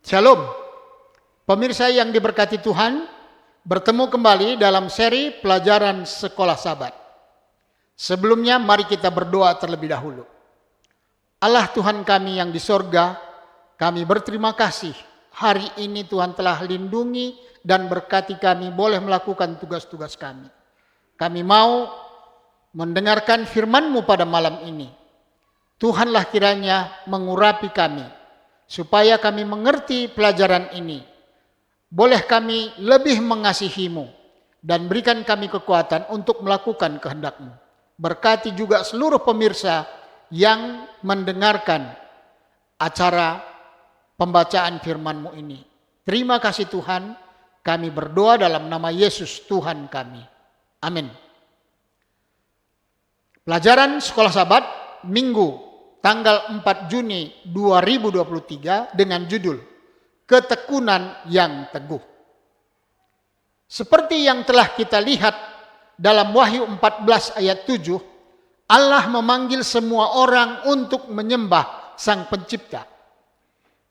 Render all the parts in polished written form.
Shalom, pemirsa yang diberkati Tuhan, bertemu kembali dalam seri pelajaran Sekolah Sabat. Sebelumnya mari kita berdoa terlebih dahulu. Allah Tuhan kami yang di sorga, kami berterima kasih hari ini Tuhan telah lindungi dan berkati kami boleh melakukan tugas-tugas kami. Kami mau mendengarkan firman-Mu pada malam ini. Tuhanlah kiranya mengurapi kami, supaya kami mengerti pelajaran ini. Boleh kami lebih mengasihi-Mu dan berikan kami kekuatan untuk melakukan kehendak-Mu. Berkati juga seluruh pemirsa yang mendengarkan acara pembacaan firman-Mu ini. Terima kasih Tuhan, kami berdoa dalam nama Yesus Tuhan kami. Amin. Pelajaran Sekolah Sabat Minggu tanggal 4 Juni 2023 dengan judul Ketekunan yang Teguh. Seperti yang telah kita lihat dalam Wahyu 14 ayat 7, Allah memanggil semua orang untuk menyembah Sang Pencipta.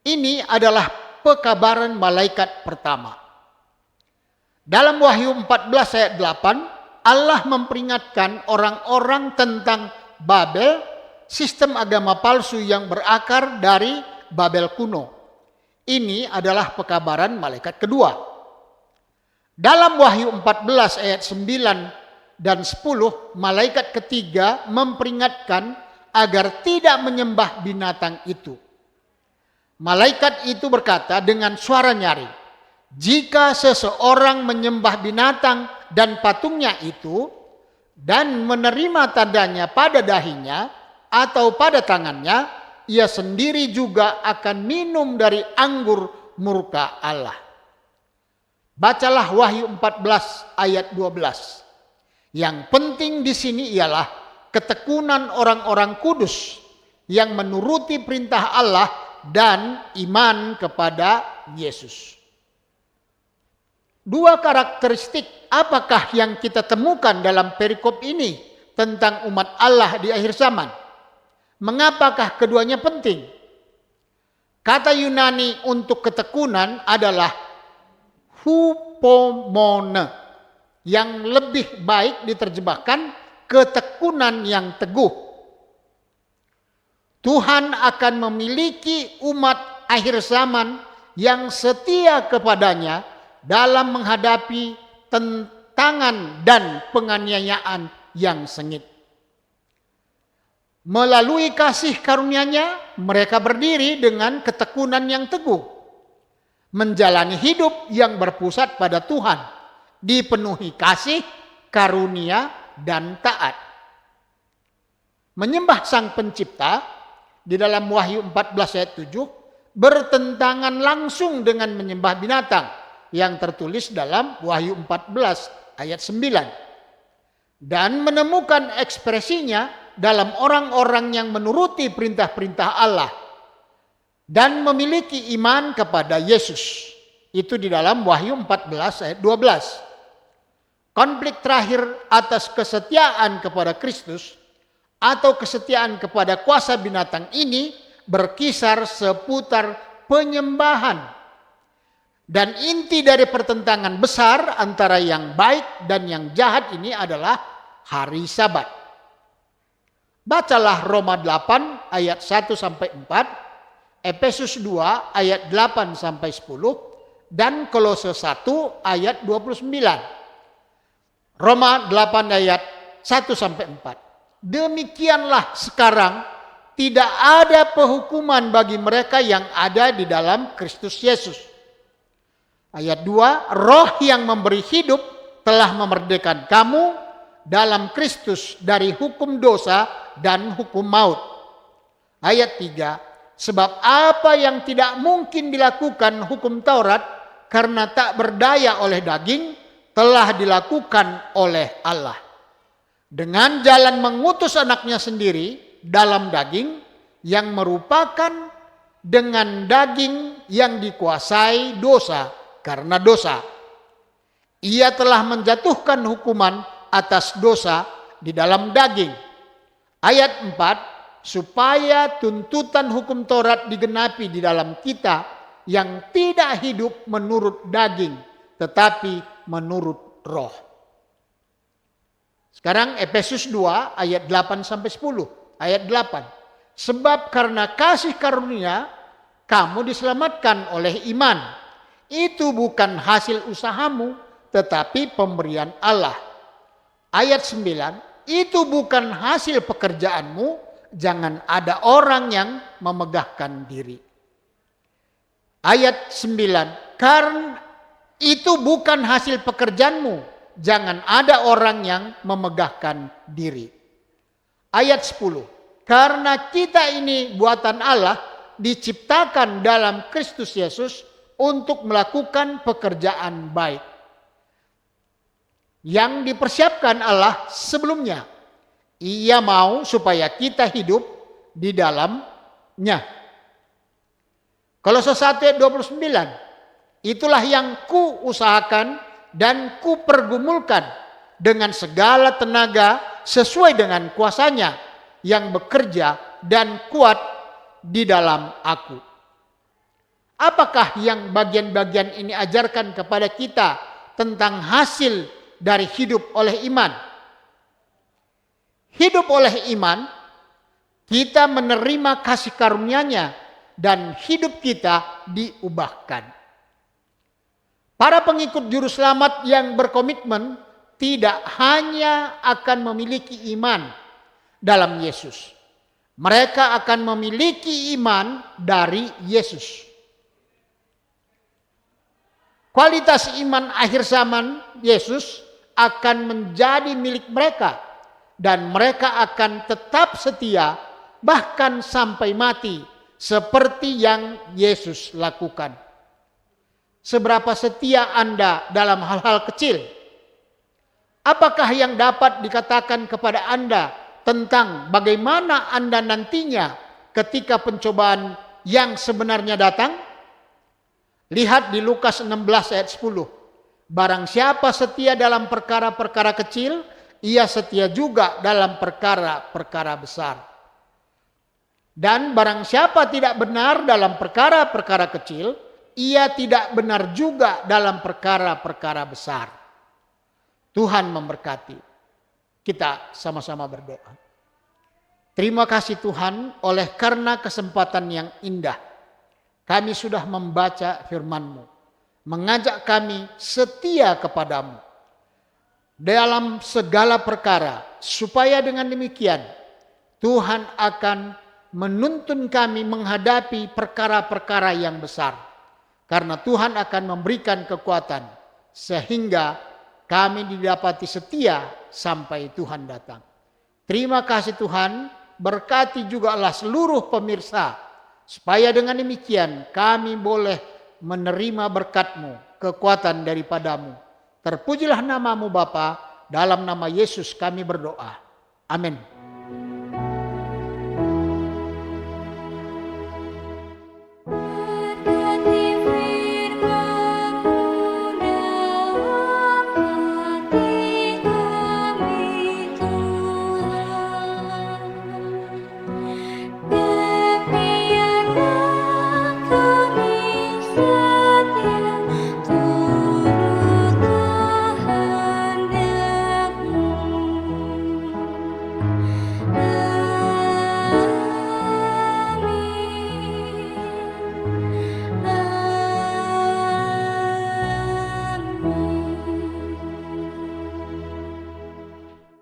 Ini adalah pekabaran malaikat pertama. Dalam Wahyu 14 ayat 8, Allah memperingatkan orang-orang tentang Babel, sistem agama palsu yang berakar dari Babel kuno. Ini adalah pekabaran malaikat kedua. Dalam Wahyu 14 ayat 9 dan 10, malaikat ketiga memperingatkan agar tidak menyembah binatang itu. Malaikat itu berkata dengan suara nyaring, "Jika seseorang menyembah binatang dan patungnya itu dan menerima tandanya pada dahinya atau pada tangannya, ia sendiri juga akan minum dari anggur murka Allah." Bacalah Wahyu 14 ayat 12. Yang penting di sini ialah ketekunan orang-orang kudus yang menuruti perintah Allah dan iman kepada Yesus. Dua karakteristik apakah yang kita temukan dalam perikop ini tentang umat Allah di akhir zaman? Mengapakah keduanya penting? Kata Yunani untuk ketekunan adalah hupomone, yang lebih baik diterjemahkan ketekunan yang teguh. Tuhan akan memiliki umat akhir zaman yang setia kepadanya dalam menghadapi tentangan dan penganiayaan yang sengit. Melalui kasih karunia-Nya, mereka berdiri dengan ketekunan yang teguh, menjalani hidup yang berpusat pada Tuhan, dipenuhi kasih, karunia, dan taat. Menyembah Sang Pencipta di dalam Wahyu 14 ayat 7 bertentangan langsung dengan menyembah binatang yang tertulis dalam Wahyu 14 ayat 9 dan menemukan ekspresinya dalam orang-orang yang menuruti perintah-perintah Allah dan memiliki iman kepada Yesus. Itu di dalam Wahyu 14 ayat 12. Konflik terakhir atas kesetiaan kepada Kristus atau kesetiaan kepada kuasa binatang ini berkisar seputar penyembahan. Dan inti dari pertentangan besar antara yang baik dan yang jahat ini adalah hari Sabat. Bacalah Roma 8 ayat 1 sampai 4, Efesus 2 ayat 8 sampai 10 dan Kolose 1 ayat 29. Roma 8 ayat 1 sampai 4. Demikianlah sekarang tidak ada penghukuman bagi mereka yang ada di dalam Kristus Yesus. Ayat 2, Roh yang memberi hidup telah memerdekakan kamu dalam Kristus dari hukum dosa dan hukum maut. Ayat 3, sebab apa yang tidak mungkin dilakukan hukum Taurat karena tak berdaya oleh daging telah dilakukan oleh Allah. Dengan jalan mengutus anaknya sendiri dalam daging yang merupakan dengan daging yang dikuasai dosa karena dosa. Ia telah menjatuhkan hukuman atas dosa di dalam daging. Ayat 4, supaya tuntutan hukum Taurat digenapi di dalam kita yang tidak hidup menurut daging, tetapi menurut roh. Sekarang Efesus 2 ayat 8 sampai 10. Ayat 8. Sebab karena kasih karunia kamu diselamatkan oleh iman. Itu bukan hasil usahamu, tetapi pemberian Allah. Ayat 9. Itu bukan hasil pekerjaanmu, jangan ada orang yang memegahkan diri. Ayat 9, karena itu bukan hasil pekerjaanmu, jangan ada orang yang memegahkan diri. Ayat 10, karena kita ini buatan Allah, diciptakan dalam Kristus Yesus untuk melakukan pekerjaan baik yang dipersiapkan Allah sebelumnya. Ia mau supaya kita hidup di dalamnya. Kolose 1 ayat 29. Itulah yang ku usahakan dan ku pergumulkan dengan segala tenaga sesuai dengan kuasanya yang bekerja dan kuat di dalam aku. Apakah yang bagian-bagian ini ajarkan kepada kita tentang hasil dari hidup oleh iman? Hidup oleh iman, kita menerima kasih karunia-Nya dan hidup kita diubahkan. Para pengikut juru selamat yang berkomitmen tidak hanya akan memiliki iman dalam Yesus. Mereka akan memiliki iman dari Yesus. Kualitas iman akhir zaman Yesus akan menjadi milik mereka. Dan mereka akan tetap setia bahkan sampai mati seperti yang Yesus lakukan. Seberapa setia Anda dalam hal-hal kecil? Apakah yang dapat dikatakan kepada Anda tentang bagaimana Anda nantinya ketika pencobaan yang sebenarnya datang? Lihat di Lukas 16 ayat 10. Barang siapa setia dalam perkara-perkara kecil, ia setia juga dalam perkara-perkara besar. Dan barang siapa tidak benar dalam perkara-perkara kecil, ia tidak benar juga dalam perkara-perkara besar. Tuhan memberkati. Kita sama-sama berdoa. Terima kasih Tuhan oleh karena kesempatan yang indah. Kami sudah membaca firman-Mu. Mengajak kami setia kepadamu dalam segala perkara, supaya dengan demikian Tuhan akan menuntun kami menghadapi perkara-perkara yang besar. Karena Tuhan akan memberikan kekuatan sehingga kami didapati setia sampai Tuhan datang. Terima kasih Tuhan, berkati jugalah seluruh pemirsa, supaya dengan demikian kami boleh menerima berkat-Mu, kekuatan daripadamu. Terpujilah nama-Mu Bapa, dalam nama Yesus kami berdoa. Amin.